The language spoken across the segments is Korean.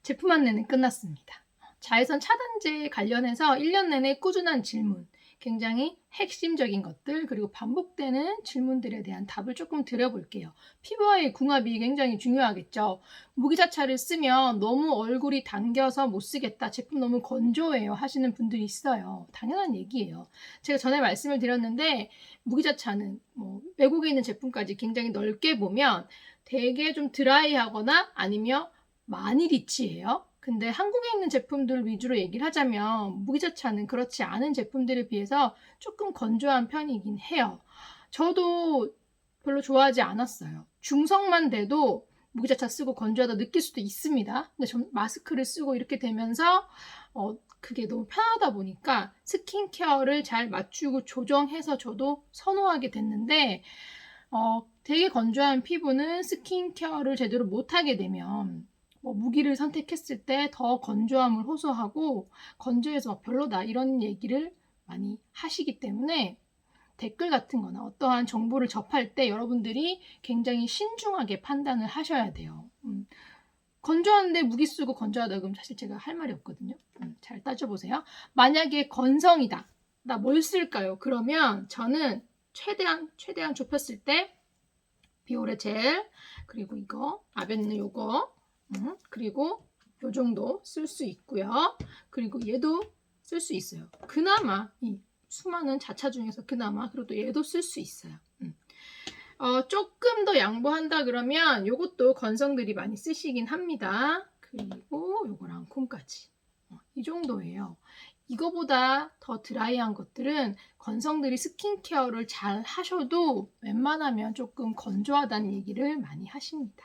제품 안내는 끝났습니다. 자외선 차단제 관련해서 1년 내내 꾸준한 질문, 굉장히 핵심적인 것들, 그리고 반복되는 질문들에 대한 답을 조금 드려볼게요. 피부와의 궁합이 굉장히 중요하겠죠. 무기자차를 쓰면 너무 얼굴이 당겨서 못 쓰겠다, 제품 너무 건조해요 하시는 분들이 있어요. 당연한 얘기예요. 제가 전에 말씀을 드렸는데 무기자차는 외국에 있는 제품까지 굉장히 넓게 보면 되게 좀 드라이하거나 아니면 많이 리치해요. 근데 한국에 있는 제품들 위주로 얘기를 하자면 무기자차는 그렇지 않은 제품들에 비해서 조금 건조한 편이긴 해요. 저도 별로 좋아하지 않았어요. 중성만 돼도 무기자차 쓰고 건조하다 느낄 수도 있습니다. 근데 전 마스크를 쓰고 이렇게 되면서 그게 너무 편하다 보니까 스킨케어를 잘 맞추고 조정해서 저도 선호하게 됐는데 되게 건조한 피부는 스킨케어를 제대로 못하게 되면 무기를 선택했을 때 더 건조함을 호소하고 건조해서 별로다 이런 얘기를 많이 하시기 때문에 댓글 같은 거나 어떠한 정보를 접할 때 여러분들이 굉장히 신중하게 판단을 하셔야 돼요. 건조한데 무기 쓰고 건조하다 그러면 사실 제가 할 말이 없거든요. 잘 따져보세요. 만약에 건성이다. 나 뭘 쓸까요? 그러면 저는 최대한 좁혔을 때 비오레 젤, 그리고 이거 아벤느 요거, 그리고 요 정도 쓸 수 있고요. 그리고 얘도 쓸 수 있어요. 그나마 이 수많은 자차 중에서 그나마 그리고 또 얘도 쓸 수 있어요. 조금 더 양보한다 그러면 요것도 건성들이 많이 쓰시긴 합니다. 그리고 요거랑 콤까지 이 정도예요. 이거보다 더 드라이한 것들은 건성들이 스킨케어를 잘 하셔도 웬만하면 조금 건조하다는 얘기를 많이 하십니다.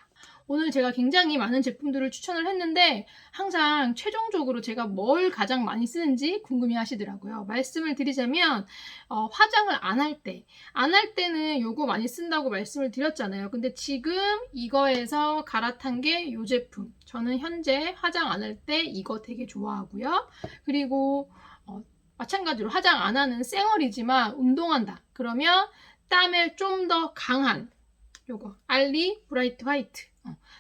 오늘 제가 굉장히 많은 제품들을 추천을 했는데 항상 최종적으로 제가 뭘 가장 많이 쓰는지 궁금해 하시더라고요. 말씀을 드리자면 화장을 안 할 때는 요거 많이 쓴다고 말씀을 드렸잖아요. 근데 지금 이거에서 갈아탄 게 요 제품. 저는 현재 화장 안 할 때 이거 되게 좋아하고요. 그리고 마찬가지로 화장 안 하는 쌩얼이지만 운동한다. 그러면 땀에 좀 더 강한 요거 알리 브라이트 화이트.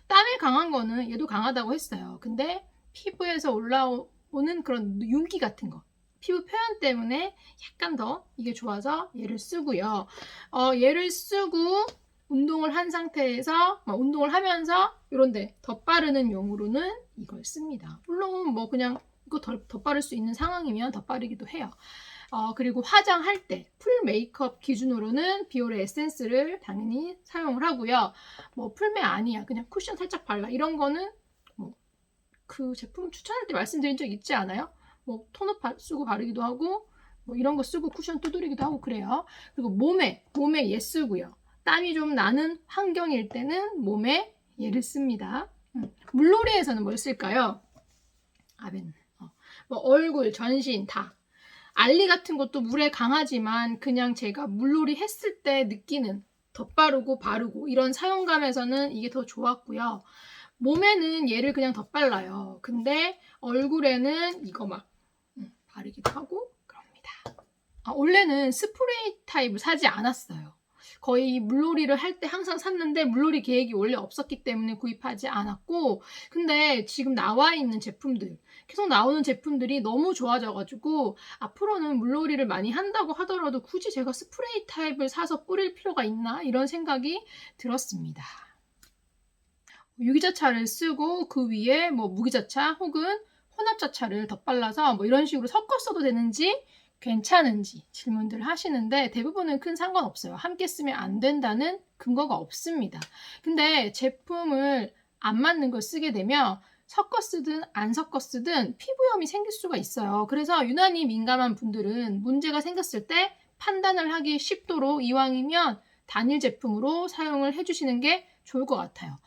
땀에 강한 거는 얘도 강하다고 했어요. 근데 피부에서 올라오는 그런 윤기 같은 거, 피부 표현 때문에 약간 더 이게 좋아서 얘를 쓰고요. 얘를 쓰고 운동을 한 상태에서 운동을 하면서 이런데 덧바르는 용으로는 이걸 씁니다. 물론 그냥 이거 덧바를 수 있는 상황이면 덧바르기도 해요. 그리고 화장할 때 풀 메이크업 기준으로는 비오레 에센스를 당연히 사용을 하고요. 풀메 아니야, 그냥 쿠션 살짝 발라, 이런 거는 그 제품 추천할 때 말씀드린 적 있지 않아요? 토너 쓰고 바르기도 하고 이런 거 쓰고 쿠션 두드리기도 하고 그래요. 그리고 몸에 얘 쓰고요. 땀이 좀 나는 환경일 때는 몸에 얘를 씁니다. 물놀이에서는 뭘 쓸까요? 아벤. 얼굴, 전신 다. 알리 같은 것도 물에 강하지만 그냥 제가 물놀이 했을 때 느끼는 덧바르고 바르고 이런 사용감에서는 이게 더 좋았고요. 몸에는 얘를 그냥 덧발라요. 근데 얼굴에는 이거 막 바르기도 하고 그럽니다. 원래는 스프레이 타입을 사지 않았어요. 거의 물놀이를 할 때 항상 샀는데 물놀이 계획이 원래 없었기 때문에 구입하지 않았고, 근데 지금 나와 있는 제품들, 계속 나오는 제품들이 너무 좋아져가지고 앞으로는 물놀이를 많이 한다고 하더라도 굳이 제가 스프레이 타입을 사서 뿌릴 필요가 있나 이런 생각이 들었습니다. 유기자차를 쓰고 그 위에 무기자차 혹은 혼합자차를 덧발라서 이런 식으로 섞어 써도 되는지 괜찮은지 질문들 하시는데 대부분은 큰 상관없어요. 함께 쓰면 안 된다는 근거가 없습니다. 근데 제품을 안 맞는 걸 쓰게 되면 섞어 쓰든 안 섞어 쓰든 피부염이 생길 수가 있어요. 그래서 유난히 민감한 분들은 문제가 생겼을 때 판단을 하기 쉽도록 이왕이면 단일 제품으로 사용을 해주시는 게 좋을 것 같아요.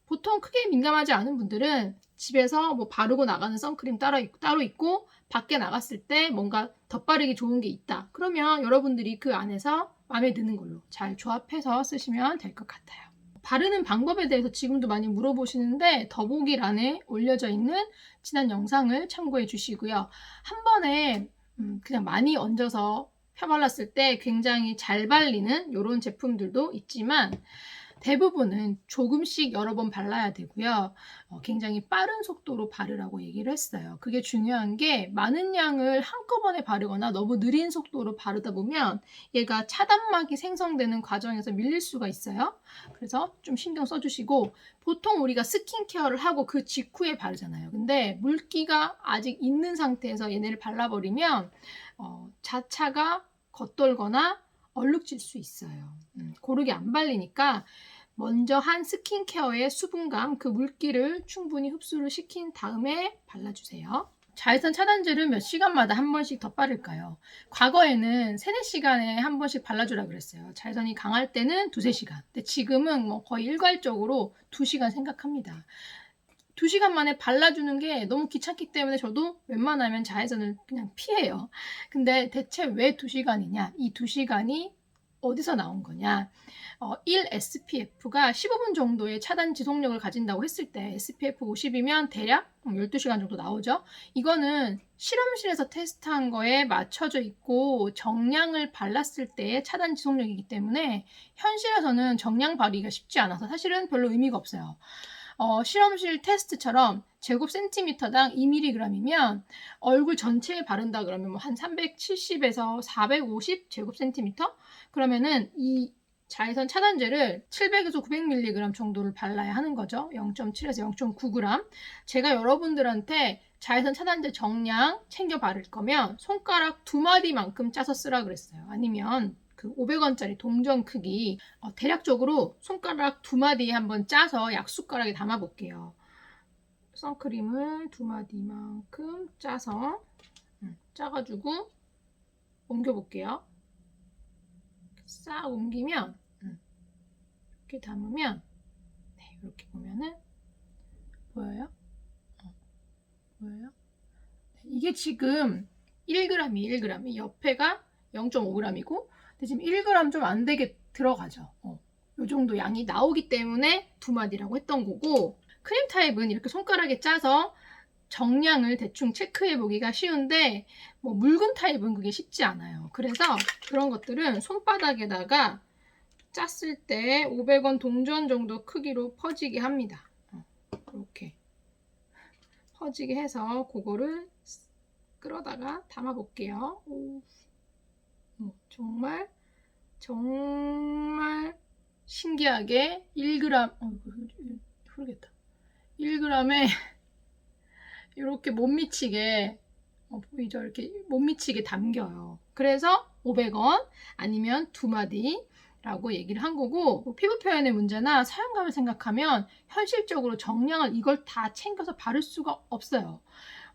보통 크게 민감하지 않은 분들은 집에서 바르고 나가는 선크림 따로 있고 밖에 나갔을 때 뭔가 덧바르기 좋은 게 있다. 그러면 여러분들이 그 안에서 마음에 드는 걸로 잘 조합해서 쓰시면 될 것 같아요. 바르는 방법에 대해서 지금도 많이 물어보시는데 더보기란에 올려져 있는 지난 영상을 참고해 주시고요. 한 번에 그냥 많이 얹어서 펴발랐을 때 굉장히 잘 발리는 이런 제품들도 있지만 대부분은 조금씩 여러 번 발라야 되고요. 굉장히 빠른 속도로 바르라고 얘기를 했어요. 그게 중요한 게 많은 양을 한꺼번에 바르거나 너무 느린 속도로 바르다 보면 얘가 차단막이 생성되는 과정에서 밀릴 수가 있어요. 그래서 좀 신경 써주시고 보통 우리가 스킨케어를 하고 그 직후에 바르잖아요. 근데 물기가 아직 있는 상태에서 얘네를 발라버리면 자차가 겉돌거나 얼룩질 수 있어요. 고르게 안 발리니까 먼저 한 스킨케어의 수분감, 그 물기를 충분히 흡수를 시킨 다음에 발라주세요. 자외선 차단제를 몇 시간마다 한 번씩 더 바를까요? 과거에는 3, 4시간에 한 번씩 발라주라 그랬어요. 자외선이 강할 때는 2, 3시간. 근데 지금은 뭐 거의 일괄적으로 2시간 생각합니다. 2시간 만에 발라주는 게 너무 귀찮기 때문에 저도 웬만하면 자외선을 그냥 피해요. 근데 대체 왜 2시간이냐? 이 2시간이 어디서 나온 거냐? 1 SPF가 15분 정도의 차단 지속력을 가진다고 했을 때 SPF 50이면 대략 12시간 정도 나오죠. 이거는 실험실에서 테스트한 거에 맞춰져 있고 정량을 발랐을 때의 차단 지속력이기 때문에 현실에서는 정량 발휘가 쉽지 않아서 사실은 별로 의미가 없어요. 실험실 테스트처럼 제곱센티미터당 2mg이면 얼굴 전체에 바른다 그러면 한 370에서 450 제곱센티미터? 그러면은 이 자외선 차단제를 700에서 900mg 정도를 발라야 하는 거죠. 0.7에서 0.9g. 제가 여러분들한테 자외선 차단제 정량 챙겨 바를 거면 손가락 2마디만큼 짜서 쓰라 그랬어요. 아니면 그 500원짜리 동전 크기 대략적으로 손가락 2마디에 한번 짜서 약숟가락에 담아 볼게요. 선크림을 2마디만큼 짜서 짜가지고 옮겨 볼게요. 싹 옮기면 이렇게 담으면 네, 이렇게 보면은 보여요? 보여요? 네, 이게 지금 1g이 1g, 옆에가 0.5g이고 근데 지금 1g 좀 안 되게 들어가죠. 이 정도 양이 나오기 때문에 2마디라고 했던 거고 크림 타입은 이렇게 손가락에 짜서 정량을 대충 체크해 보기가 쉬운데 뭐 묽은 타입은 그게 쉽지 않아요. 그래서 그런 것들은 손바닥에다가 짰을 때 500원 동전 정도 크기로 퍼지게 합니다. 이렇게 퍼지게 해서 그거를 끌어다가 담아 볼게요. 정말 신기하게 1g 흐르겠다. 1g에 이렇게 못 미치게 보이죠? 이렇게 못 미치게 담겨요. 그래서 500원 아니면 2마디라고 얘기를 한 거고 뭐 피부 표현의 문제나 사용감을 생각하면 현실적으로 정량을 이걸 다 챙겨서 바를 수가 없어요.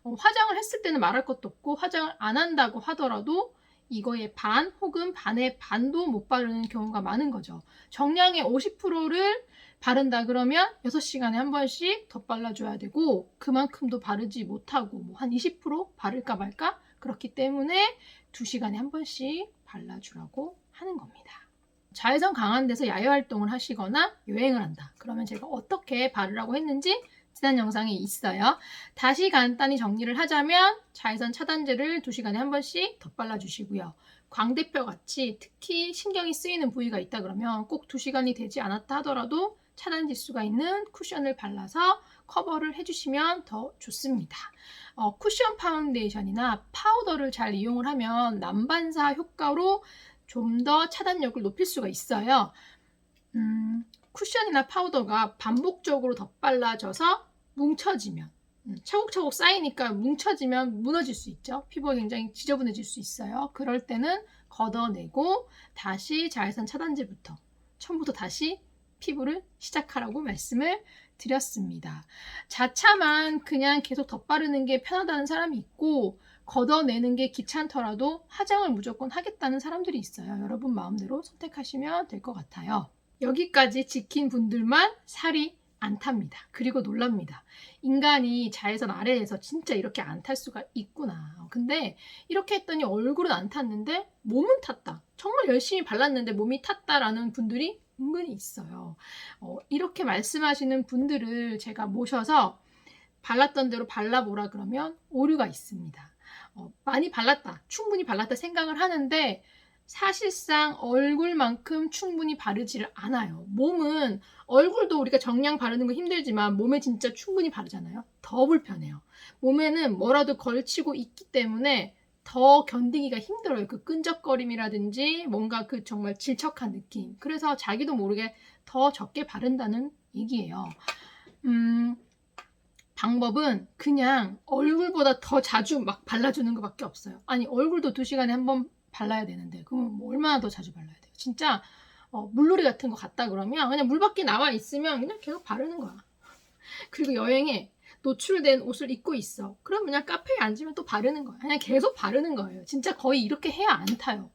화장을 했을 때는 말할 것도 없고 화장을 안 한다고 하더라도 이거의 반 혹은 반의 반도 못 바르는 경우가 많은 거죠. 정량의 50%를 바른다 그러면 6시간에 한 번씩 더 발라줘야 되고 그만큼도 바르지 못하고 뭐 한 20% 바를까 말까 그렇기 때문에 2시간에 한 번씩 발라주라고 하는 겁니다. 자외선 강한 데서 야외 활동을 하시거나 여행을 한다. 그러면 제가 어떻게 바르라고 했는지 지난 영상에 있어요. 다시 간단히 정리를 하자면 자외선 차단제를 2시간에 한 번씩 더 발라주시고요. 광대뼈 같이 특히 신경이 쓰이는 부위가 있다 그러면 꼭 2시간이 되지 않았다 하더라도 차단 지수가 있는 쿠션을 발라서 커버를 해주시면 더 좋습니다. 쿠션 파운데이션이나 파우더를 잘 이용을 하면 남반사 효과로 좀 더 차단력을 높일 수가 있어요. 쿠션이나 파우더가 반복적으로 덧발라져서 뭉쳐지면 차곡차곡 쌓이니까 뭉쳐지면 무너질 수 있죠. 피부가 굉장히 지저분해질 수 있어요. 그럴 때는 걷어내고 다시 자외선 차단제부터 처음부터 다시 피부를 시작하라고 말씀을 드렸습니다. 자차만 그냥 계속 덧바르는 게 편하다는 사람이 있고 걷어내는 게 귀찮더라도 화장을 무조건 하겠다는 사람들이 있어요. 여러분 마음대로 선택하시면 될 것 같아요. 여기까지 지킨 분들만 살이 안 탑니다. 그리고 놀랍니다. 인간이 자외선 아래에서 진짜 이렇게 안 탈 수가 있구나. 근데 이렇게 했더니 얼굴은 안 탔는데 몸은 탔다. 정말 열심히 발랐는데 몸이 탔다라는 분들이 은근히 있어요. 이렇게 말씀하시는 분들을 제가 모셔서 발랐던 대로 발라보라 그러면 오류가 있습니다. 많이 발랐다, 충분히 발랐다 생각을 하는데 사실상 얼굴만큼 충분히 바르지를 않아요. 몸은 얼굴도 우리가 정량 바르는 거 힘들지만 몸에 진짜 충분히 바르잖아요. 더 불편해요. 몸에는 뭐라도 걸치고 있기 때문에 더 견디기가 힘들어요. 그 끈적거림이라든지 뭔가 그 정말 질척한 느낌. 그래서 자기도 모르게 더 적게 바른다는 얘기예요. 방법은 그냥 얼굴보다 더 자주 막 발라주는 것밖에 없어요. 아니 얼굴도 2시간에 한 번 발라야 되는데 그러면 뭐 얼마나 더 자주 발라야 돼요. 진짜 물놀이 같은 거 갔다 그러면 그냥 물 밖에 나와 있으면 그냥 계속 바르는 거야. 그리고 여행에 노출된 옷을 입고 있어. 그럼 그냥 카페에 앉으면 또 바르는 거야. 그냥 계속 바르는 거예요. 진짜 거의 이렇게 해야 안 타요.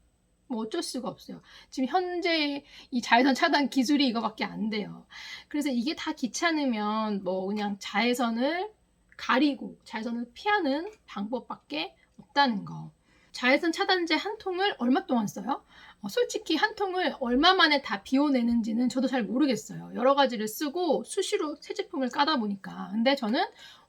뭐 어쩔 수가 없어요. 지금 현재 이 자외선 차단 기술이 이거밖에 안 돼요. 그래서 이게 다 귀찮으면 뭐 그냥 자외선을 가리고 자외선을 피하는 방법밖에 없다는 거. 자외선 차단제 한 통을 얼마 동안 써요? 솔직히 한 통을 얼마 만에 다 비워내는지는 저도 잘 모르겠어요. 여러 가지를 쓰고 수시로 새 제품을 까다 보니까. 근데 저는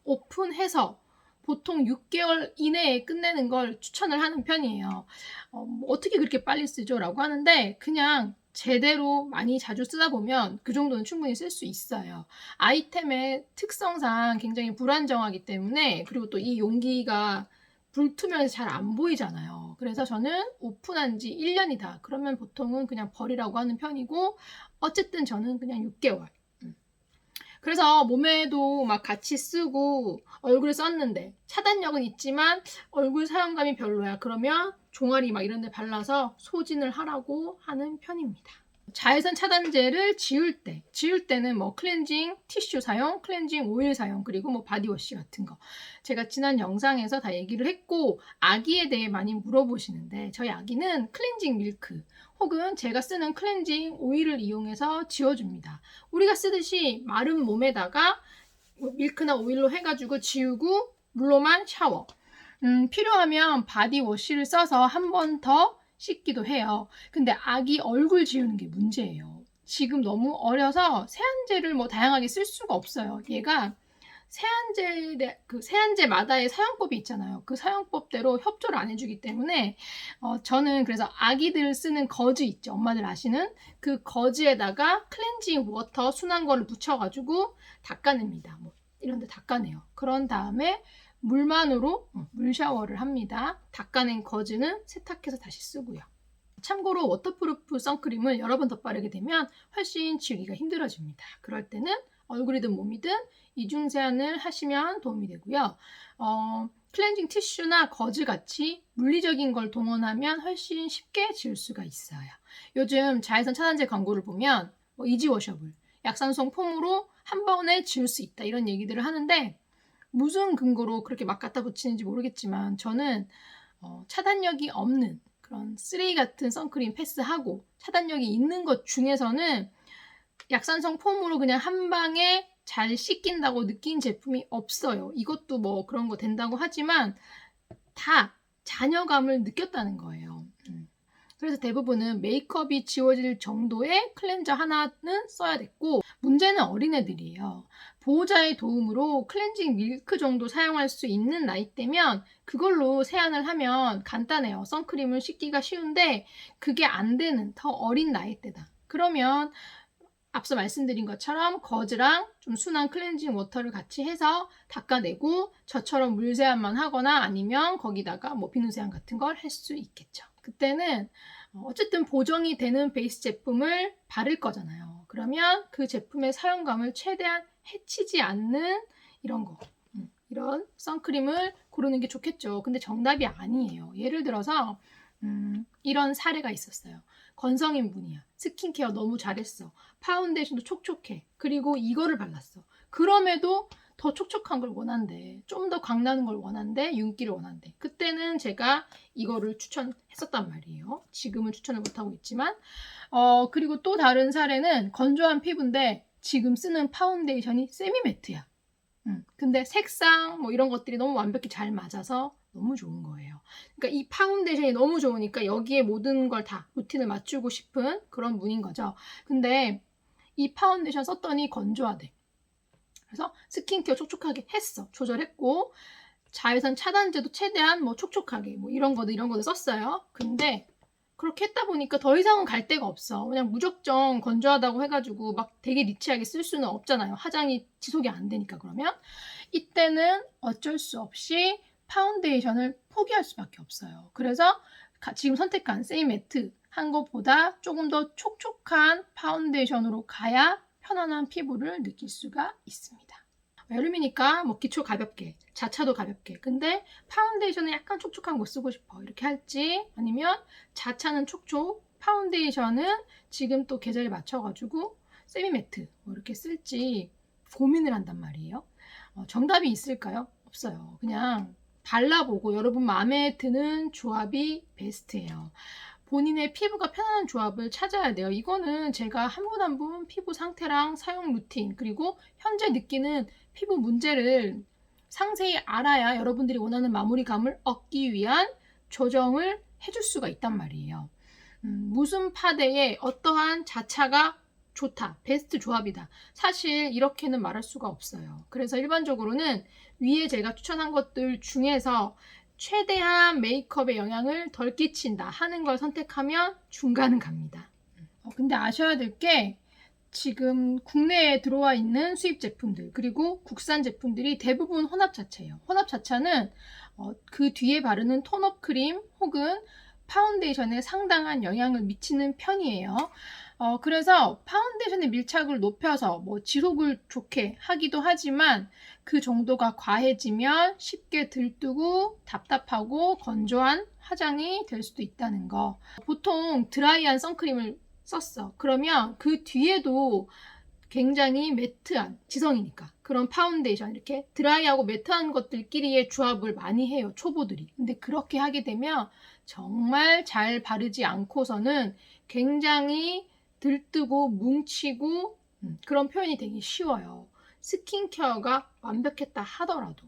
오픈해서 보통 6개월 이내에 끝내는 걸 추천을 하는 편이에요. 뭐 어떻게 그렇게 빨리 쓰죠? 라고 하는데 그냥 제대로 많이 자주 쓰다 보면 그 정도는 충분히 쓸 수 있어요. 아이템의 특성상 굉장히 불안정하기 때문에 그리고 또 이 용기가 불투명해서 잘 안 보이잖아요. 그래서 저는 오픈한 지 1년이다. 그러면 보통은 그냥 버리라고 하는 편이고 어쨌든 저는 그냥 6개월. 그래서 몸에도 막 같이 쓰고 얼굴에 썼는데 차단력은 있지만 얼굴 사용감이 별로야. 그러면 종아리 막 이런 데 발라서 소진을 하라고 하는 편입니다. 자외선 차단제를 지울 때는 뭐 클렌징 티슈 사용, 클렌징 오일 사용, 그리고 뭐 바디워시 같은 거. 제가 지난 영상에서 다 얘기를 했고 아기에 대해 많이 물어보시는데 저희 아기는 클렌징 밀크 혹은 제가 쓰는 클렌징 오일을 이용해서 지워줍니다. 우리가 쓰듯이 마른 몸에다가 밀크나 오일로 해가지고 지우고 물로만 샤워. 필요하면 바디워시를 써서 한 번 더 씻기도 해요. 근데 아기 얼굴 지우는 게 문제예요. 지금 너무 어려서 세안제를 뭐 다양하게 쓸 수가 없어요. 얘가 세안제마다의 사용법이 있잖아요. 그 사용법대로 협조를 안 해주기 때문에 저는 그래서 아기들 쓰는 거즈 있죠. 엄마들 아시는 그 거즈에다가 클렌징 워터 순한 거를 묻혀가지고 닦아냅니다. 뭐 이런 데 닦아내요. 그런 다음에 물만으로 물 샤워를 합니다. 닦아낸 거즈는 세탁해서 다시 쓰고요. 참고로 워터프루프 선크림을 여러 번 덧바르게 되면 훨씬 지우기가 힘들어집니다. 그럴 때는 얼굴이든 몸이든 이중 세안을 하시면 도움이 되고요. 클렌징 티슈나 거즈 같이 물리적인 걸 동원하면 훨씬 쉽게 지울 수가 있어요. 요즘 자외선 차단제 광고를 보면 이지워셔블, 약산성 폼으로 한 번에 지울 수 있다 이런 얘기들을 하는데 무슨 근거로 그렇게 막 갖다 붙이는지 모르겠지만 저는 차단력이 없는 그런 쓰레기 같은 선크림 패스하고 차단력이 있는 것 중에서는 약산성 폼으로 그냥 한 방에 잘 씻긴다고 느낀 제품이 없어요. 이것도 뭐 그런 거 된다고 하지만 다 잔여감을 느꼈다는 거예요. 그래서 대부분은 메이크업이 지워질 정도의 클렌저 하나는 써야 됐고 문제는 어린애들이에요. 보호자의 도움으로 클렌징 밀크 정도 사용할 수 있는 나이대면 그걸로 세안을 하면 간단해요. 선크림을 씻기가 쉬운데 그게 안 되는 더 어린 나이대다. 그러면 앞서 말씀드린 것처럼 거즈랑 좀 순한 클렌징 워터를 같이 해서 닦아내고 저처럼 물세안만 하거나 아니면 거기다가 뭐 비누 세안 같은 걸 할 수 있겠죠. 그때는 어쨌든 보정이 되는 베이스 제품을 바를 거잖아요. 그러면 그 제품의 사용감을 최대한 해치지 않는 이런 거, 이런 선크림을 고르는 게 좋겠죠. 근데 정답이 아니에요. 예를 들어서 이런 사례가 있었어요. 건성인 분이야. 스킨케어 너무 잘했어. 파운데이션도 촉촉해. 그리고 이거를 발랐어. 그럼에도 더 촉촉한 걸 원한대. 좀 더 광나는 걸 원한대. 윤기를 원한대. 그때는 제가 이거를 추천했었단 말이에요. 지금은 추천을 못하고 있지만 그리고 또 다른 사례는 건조한 피부인데 지금 쓰는 파운데이션이 세미매트야. 근데 색상 뭐 이런 것들이 너무 완벽히 잘 맞아서 너무 좋은 거예요. 그러니까 이 파운데이션이 너무 좋으니까 여기에 모든 걸 다 루틴을 맞추고 싶은 그런 분인 거죠. 근데 이 파운데이션 썼더니 건조하대. 그래서 스킨케어 촉촉하게 했어. 조절했고 자외선 차단제도 최대한 뭐 촉촉하게 뭐 이런 거도 썼어요. 근데 그렇게 했다 보니까 더 이상은 갈 데가 없어. 그냥 무작정 건조하다고 해가지고 막 되게 리치하게 쓸 수는 없잖아요. 화장이 지속이 안 되니까. 그러면 이때는 어쩔 수 없이 파운데이션을 포기할 수밖에 없어요. 그래서 지금 선택한 세이 매트 한 것보다 조금 더 촉촉한 파운데이션으로 가야 편안한 피부를 느낄 수가 있습니다. 여름이니까 뭐 기초 가볍게, 자차도 가볍게. 근데 파운데이션은 약간 촉촉한 거 쓰고 싶어. 이렇게 할지 아니면 자차는 촉촉, 파운데이션은 지금 또 계절에 맞춰가지고 세미매트 뭐 이렇게 쓸지 고민을 한단 말이에요. 정답이 있을까요? 없어요. 그냥 발라보고 여러분 마음에 드는 조합이 베스트예요. 본인의 피부가 편안한 조합을 찾아야 돼요. 이거는 제가 한 분 한 분 피부 상태랑 사용 루틴 그리고 현재 느끼는 피부 문제를 상세히 알아야 여러분들이 원하는 마무리감을 얻기 위한 조정을 해줄 수가 있단 말이에요. 무슨 파데에 어떠한 자차가 좋다, 베스트 조합이다. 사실 이렇게는 말할 수가 없어요. 그래서 일반적으로는 위에 제가 추천한 것들 중에서 최대한 메이크업에 영향을 덜 끼친다 하는 걸 선택하면 중간은 갑니다. 근데 아셔야 될 게 지금 국내에 들어와 있는 수입 제품들 그리고 국산 제품들이 대부분 혼합 자체예요. 혼합 자차는 그 뒤에 바르는 톤업 크림 혹은 파운데이션에 상당한 영향을 미치는 편이에요. 그래서 파운데이션의 밀착을 높여서 뭐 지속을 좋게 하기도 하지만 그 정도가 과해지면 쉽게 들뜨고 답답하고 건조한 화장이 될 수도 있다는 거. 보통 드라이한 선크림을 썼어. 그러면 그 뒤에도 굉장히 매트한 지성이니까 그런 파운데이션 이렇게 드라이하고 매트한 것들끼리의 조합을 많이 해요. 초보들이. 근데 그렇게 하게 되면 정말 잘 바르지 않고서는 굉장히 들뜨고 뭉치고 그런 표현이 되기 쉬워요. 스킨케어가 완벽했다 하더라도.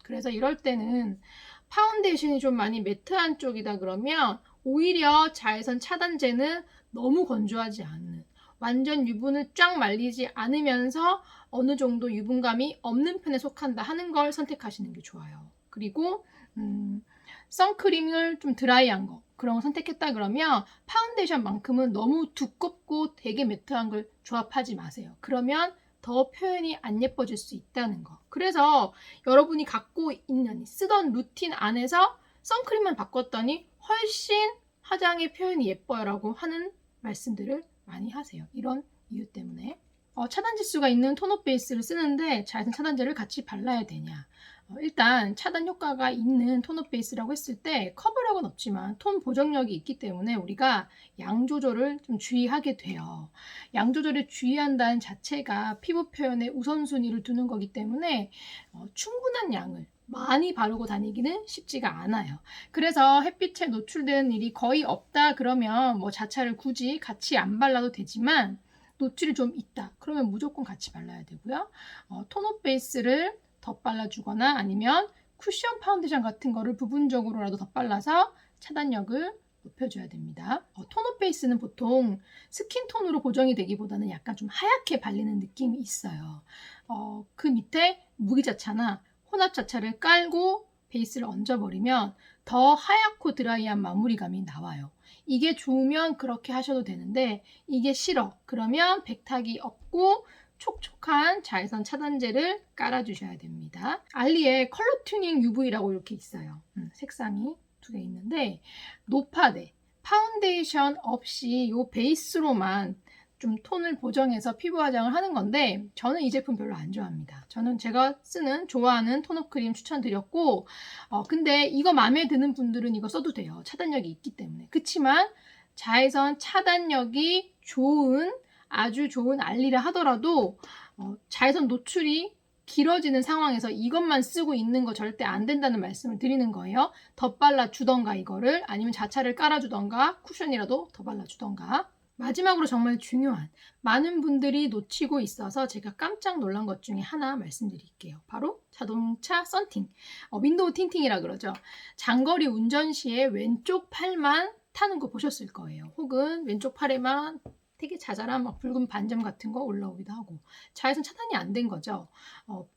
그래서 이럴 때는 파운데이션이 좀 많이 매트한 쪽이다 그러면 오히려 자외선 차단제는 너무 건조하지 않은 완전 유분을 쫙 말리지 않으면서 어느 정도 유분감이 없는 편에 속한다 하는 걸 선택하시는 게 좋아요. 그리고 선크림을 좀 드라이한 거 그런 거 선택했다 그러면 파운데이션만큼은 너무 두껍고 되게 매트한 걸 조합하지 마세요. 그러면 더 표현이 안 예뻐질 수 있다는 거. 그래서 여러분이 갖고 있는 쓰던 루틴 안에서 선크림만 바꿨더니 훨씬 화장의 표현이 예뻐요 라고 하는 말씀들을 많이 하세요. 이런 이유 때문에. 차단 지수가 있는 톤업 베이스를 쓰는데 자외선 차단제를 같이 발라야 되냐. 일단 차단 효과가 있는 톤업 베이스라고 했을 때 커버력은 없지만 톤 보정력이 있기 때문에 우리가 양 조절을 좀 주의하게 돼요. 양 조절에 주의한다는 자체가 피부 표현에 우선순위를 두는 거기 때문에 충분한 양을 많이 바르고 다니기는 쉽지가 않아요. 그래서 햇빛에 노출되는 일이 거의 없다 그러면 뭐 자차를 굳이 같이 안 발라도 되지만 노출이 좀 있다 그러면 무조건 같이 발라야 되고요. 톤업 베이스를 덧발라주거나 아니면 쿠션 파운데이션 같은 거를 부분적으로라도 덧발라서 차단력을 높여줘야 됩니다. 톤업 베이스는 보통 스킨톤으로 고정이 되기보다는 약간 좀 하얗게 발리는 느낌이 있어요. 그 밑에 무기자차나 혼합자차를 깔고 베이스를 얹어버리면 더 하얗고 드라이한 마무리감이 나와요. 이게 좋으면 그렇게 하셔도 되는데 이게 싫어. 그러면 백탁이 없고 촉촉한 자외선 차단제를 깔아주셔야 됩니다. 알리에 컬러 튜닝 UV라고 이렇게 있어요. 색상이 두 개 있는데 노파데 파운데이션 없이 이 베이스로만 좀 톤을 보정해서 피부 화장을 하는 건데 저는 이 제품 별로 안 좋아합니다. 저는 제가 쓰는 좋아하는 톤업 크림 추천드렸고 근데 이거 마음에 드는 분들은 이거 써도 돼요. 차단력이 있기 때문에. 그치만 자외선 차단력이 좋은 아주 좋은 알리라 하더라도 자외선 노출이 길어지는 상황에서 이것만 쓰고 있는 거 절대 안 된다는 말씀을 드리는 거예요. 덧발라 주던가 이거를 아니면 자차를 깔아주던가 쿠션이라도 더 발라주던가. 마지막으로 정말 중요한 많은 분들이 놓치고 있어서 제가 깜짝 놀란 것 중에 하나 말씀드릴게요. 바로 자동차 썬팅, 윈도우 틴팅이라 그러죠. 장거리 운전 시에 왼쪽 팔만 타는 거 보셨을 거예요. 혹은 왼쪽 팔에만 되게 자잘한 막 붉은 반점 같은 거 올라오기도 하고 자외선 차단이 안 된 거죠.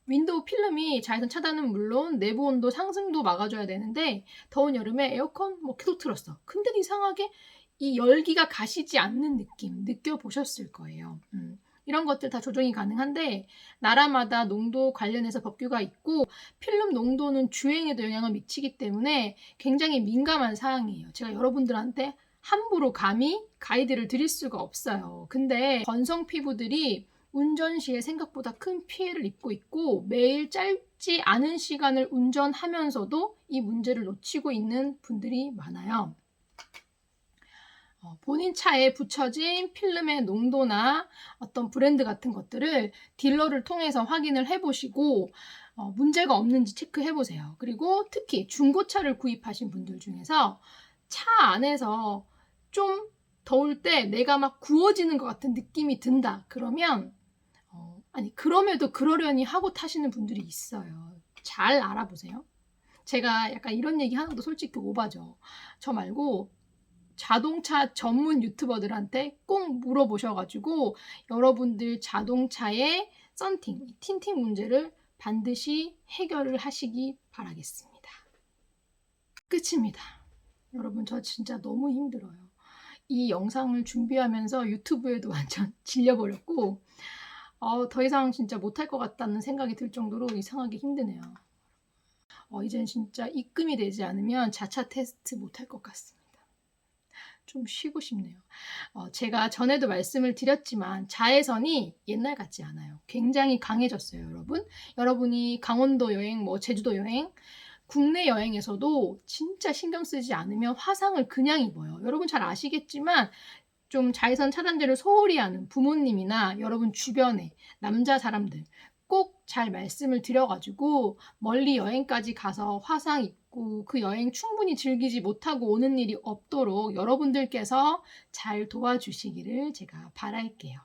윈도우 필름이 자외선 차단은 물론 내부 온도 상승도 막아줘야 되는데 더운 여름에 에어컨 뭐 계속 틀었어. 근데 이상하게 이 열기가 가시지 않는 느낌 느껴보셨을 거예요. 이런 것들 다 조정이 가능한데 나라마다 농도 관련해서 법규가 있고 필름 농도는 주행에도 영향을 미치기 때문에 굉장히 민감한 사항이에요. 제가 여러분들한테 함부로 감히 가이드를 드릴 수가 없어요. 근데 건성 피부들이 운전 시에 생각보다 큰 피해를 입고 있고 매일 짧지 않은 시간을 운전하면서도 이 문제를 놓치고 있는 분들이 많아요. 본인 차에 붙여진 필름의 농도나 어떤 브랜드 같은 것들을 딜러를 통해서 확인을 해보시고 문제가 없는지 체크해보세요. 그리고 특히 중고차를 구입하신 분들 중에서 차 안에서 좀 더울 때 내가 막 구워지는 것 같은 느낌이 든다. 그러면 아니 그럼에도 그러려니 하고 타시는 분들이 있어요. 잘 알아보세요. 제가 약간 이런 얘기 하는 것도 솔직히 오바죠. 저 말고 자동차 전문 유튜버들한테 꼭 물어보셔가지고 여러분들 자동차의 썬팅, 틴팅 문제를 반드시 해결을 하시기 바라겠습니다. 끝입니다. 여러분 저 진짜 너무 힘들어요. 이 영상을 준비하면서 유튜브에도 완전 질려버렸고 더 이상 진짜 못할 것 같다는 생각이 들 정도로 이상하게 힘드네요. 이제는 진짜 입금이 되지 않으면 자차 테스트 못할 것 같습니다. 좀 쉬고 싶네요. 제가 전에도 말씀을 드렸지만 자외선이 옛날 같지 않아요. 굉장히 강해졌어요, 여러분. 여러분이 강원도 여행, 제주도 여행, 국내 여행에서도 진짜 신경 쓰지 않으면 화상을 그냥 입어요. 여러분 잘 아시겠지만 좀 자외선 차단제를 소홀히 하는 부모님이나 여러분 주변에 남자 사람들 꼭 잘 말씀을 드려가지고 멀리 여행까지 가서 화상 입고 그 여행 충분히 즐기지 못하고 오는 일이 없도록 여러분들께서 잘 도와주시기를 제가 바랄게요.